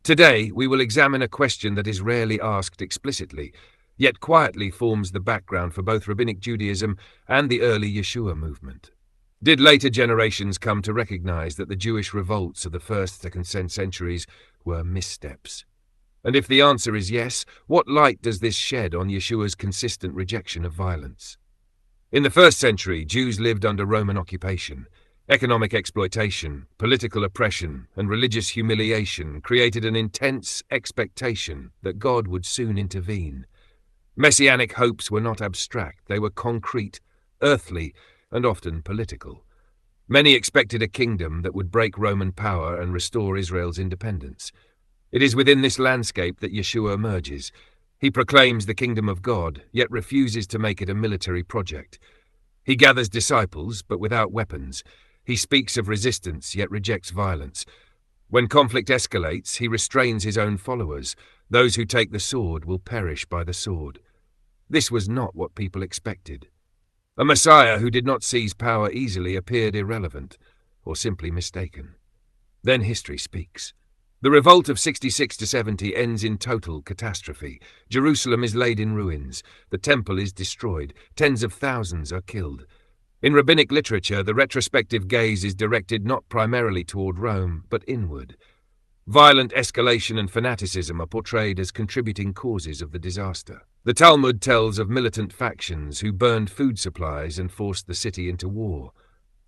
Today, we will examine a question that is rarely asked explicitly, yet quietly forms the background for both rabbinic Judaism and the early Yeshua movement. Did later generations come to recognize that the Jewish revolts of the 1st and 2nd centuries were missteps? And if the answer is yes, what light does this shed on Yeshua's consistent rejection of violence? In the 1st century, Jews lived under Roman occupation. Economic exploitation, political oppression, and religious humiliation created an intense expectation that God would soon intervene. Messianic hopes were not abstract, they were concrete, earthly, and often political. Many expected a kingdom that would break Roman power and restore Israel's independence. It is within this landscape that Yeshua emerges. He proclaims the kingdom of God, yet refuses to make it a military project. He gathers disciples, but without weapons. He speaks of resistance, yet rejects violence. When conflict escalates, he restrains his own followers. Those who take the sword will perish by the sword. This was not what people expected. A Messiah who did not seize power easily appeared irrelevant, or simply mistaken. Then history speaks. The revolt of 66 to 70 ends in total catastrophe. Jerusalem is laid in ruins. The temple is destroyed. Tens of thousands are killed. In rabbinic literature, the retrospective gaze is directed not primarily toward Rome, but inward. Violent escalation and fanaticism are portrayed as contributing causes of the disaster. The Talmud tells of militant factions who burned food supplies and forced the city into war.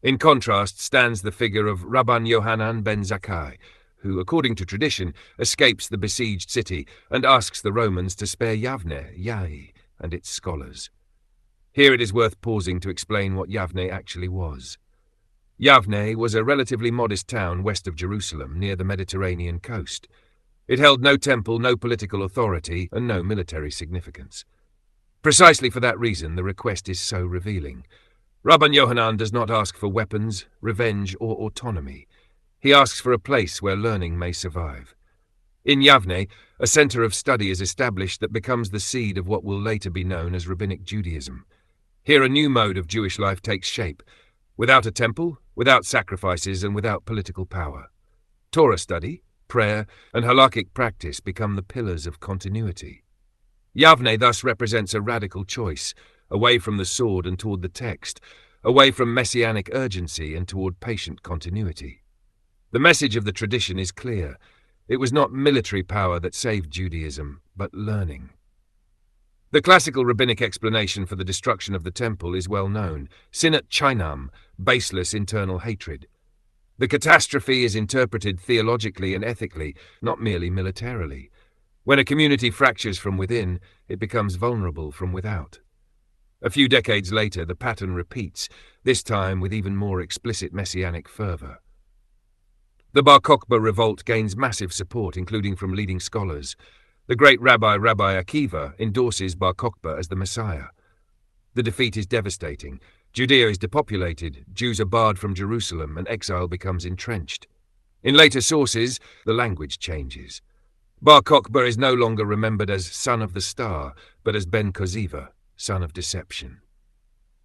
In contrast stands the figure of Rabban Yohanan ben Zakkai, who, according to tradition, escapes the besieged city and asks the Romans to spare Yavne, Yahi, and its scholars. Here it is worth pausing to explain what Yavne actually was. Yavne was a relatively modest town west of Jerusalem, near the Mediterranean coast. It held no temple, no political authority, and no military significance. Precisely for that reason, the request is so revealing. Rabban Yohanan does not ask for weapons, revenge, or autonomy. He asks for a place where learning may survive. In Yavne, a center of study is established that becomes the seed of what will later be known as rabbinic Judaism. Here a new mode of Jewish life takes shape, without a temple, without sacrifices, and without political power. Torah study, prayer, and halakhic practice become the pillars of continuity. Yavne thus represents a radical choice, away from the sword and toward the text, away from messianic urgency and toward patient continuity. The message of the tradition is clear. It was not military power that saved Judaism, but learning. The classical rabbinic explanation for the destruction of the temple is well known: sinat chaynam, baseless internal hatred. The catastrophe is interpreted theologically and ethically, not merely militarily. When a community fractures from within, it becomes vulnerable from without. A few decades later, the pattern repeats, this time with even more explicit messianic fervor. The Bar Kokhba revolt gains massive support, including from leading scholars. The great Rabbi Akiva endorses Bar Kokhba as the Messiah. The defeat is devastating. Judea is depopulated, Jews are barred from Jerusalem, and exile becomes entrenched. In later sources, the language changes. Bar Kokhba is no longer remembered as son of the star, but as Ben Koziva, son of deception.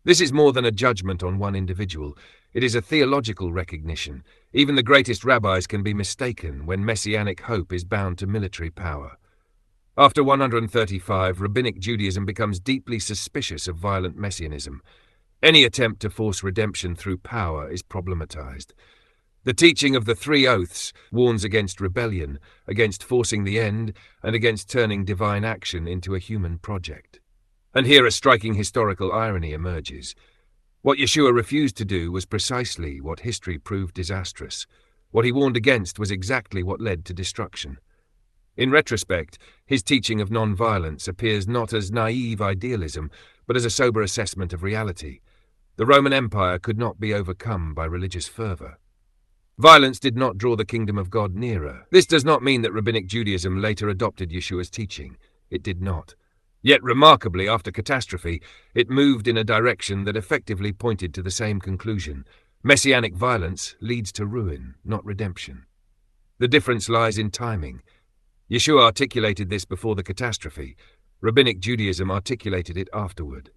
This is more than a judgment on one individual. It is a theological recognition. Even the greatest rabbis can be mistaken when messianic hope is bound to military power. After 135, rabbinic Judaism becomes deeply suspicious of violent messianism. Any attempt to force redemption through power is problematized. The teaching of the three oaths warns against rebellion, against forcing the end, and against turning divine action into a human project. And here a striking historical irony emerges. What Yeshua refused to do was precisely what history proved disastrous. What he warned against was exactly what led to destruction. In retrospect, his teaching of non-violence appears not as naive idealism, but as a sober assessment of reality. The Roman Empire could not be overcome by religious fervor. Violence did not draw the kingdom of God nearer. This does not mean that rabbinic Judaism later adopted Yeshua's teaching. It did not. Yet remarkably, after catastrophe, it moved in a direction that effectively pointed to the same conclusion. Messianic violence leads to ruin, not redemption. The difference lies in timing. Yeshua articulated this before the catastrophe. Rabbinic Judaism articulated it afterward.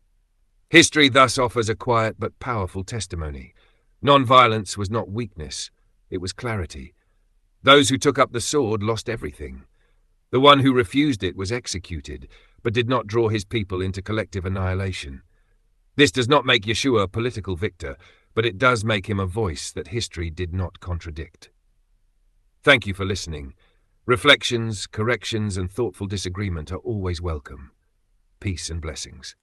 History thus offers a quiet but powerful testimony. Non-violence was not weakness, it was clarity. Those who took up the sword lost everything. The one who refused it was executed, but did not draw his people into collective annihilation. This does not make Yeshua a political victor, but it does make him a voice that history did not contradict. Thank you for listening. Reflections, corrections, and thoughtful disagreement are always welcome. Peace and blessings.